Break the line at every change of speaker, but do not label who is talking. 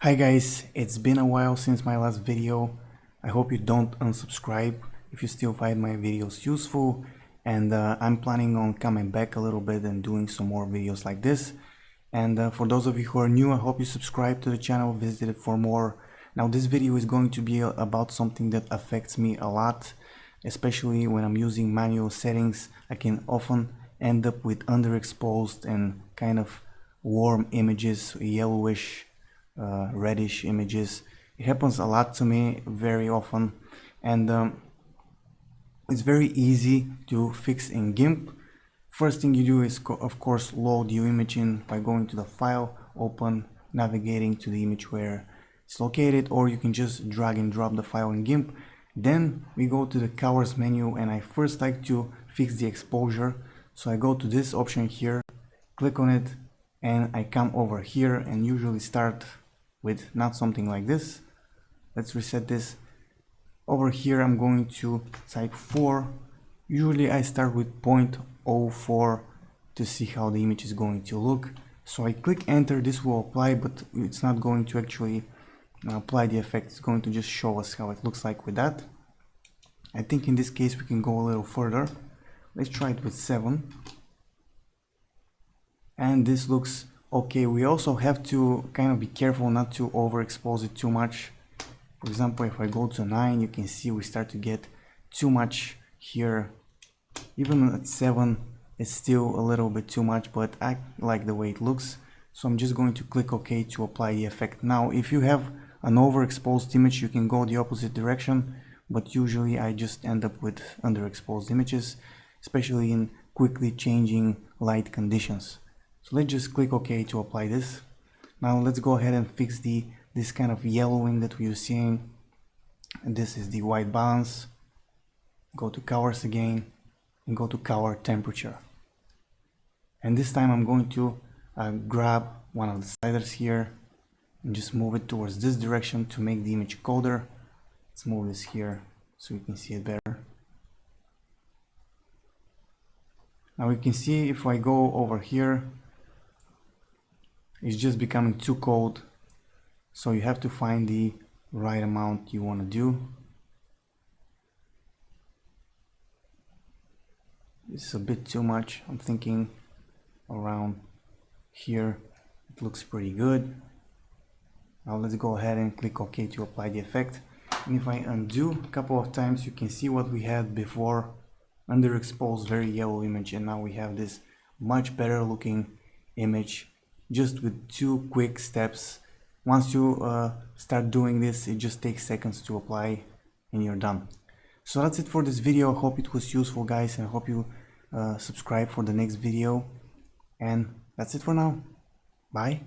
Hi guys, it's been a while since my last video. I hope you don't unsubscribe if you still find my videos useful, and I'm planning on coming back a little bit and doing some more videos like this. And for those of you who are new, I hope you subscribe to the channel, visit it for more. Now this video is going to be about something that affects me a lot, especially when I'm using manual settings. I can often end up with underexposed and kind of warm images, yellowish reddish images. It happens a lot to me very often, and it's very easy to fix in GIMP. First thing you do is of course load your image in by going to the file, open, navigating to the image where it's located, or you can just drag and drop the file in GIMP. Then we go to the colors menu, and I first like to fix the exposure, so I go to this option here, click on it, and I come over here and usually start with not something like this. Let's reset this. Over here I'm going to type 4. Usually I start with 0.04 to see how the image is going to look. So I click enter, this will apply, but it's not going to actually apply the effect. It's going to just show us how it looks like with that. I think in this case we can go a little further. Let's try it with 7. And this looks okay. We also have to kind of be careful not to overexpose it too much. For example, if I go to 9, you can see we start to get too much here. Even at 7, it's still a little bit too much, but I like the way it looks. So I'm just going to click OK to apply the effect. Now, if you have an overexposed image, you can go the opposite direction, but usually I just end up with underexposed images, especially in quickly changing light conditions. So let's just click OK to apply this. Now let's go ahead and fix this kind of yellowing that we are seeing. And this is the white balance. Go to colors again and go to color temperature. And this time I'm going to grab one of the sliders here and just move it towards this direction to make the image colder. Let's move this here so you can see it better. Now you can see if I go over here, it's just becoming too cold, so you have to find the right amount you want to do. This is a bit too much. I'm thinking around here. It looks pretty good. Now let's go ahead and click OK to apply the effect. And if I undo a couple of times, you can see what we had before, underexposed, very yellow image, and now we have this much better looking image just with 2 quick steps. Once you start doing this, it just takes seconds to apply and you're done. So that's it for this video. I hope it was useful, guys, and I hope you subscribe for the next video. And that's it for now. Bye.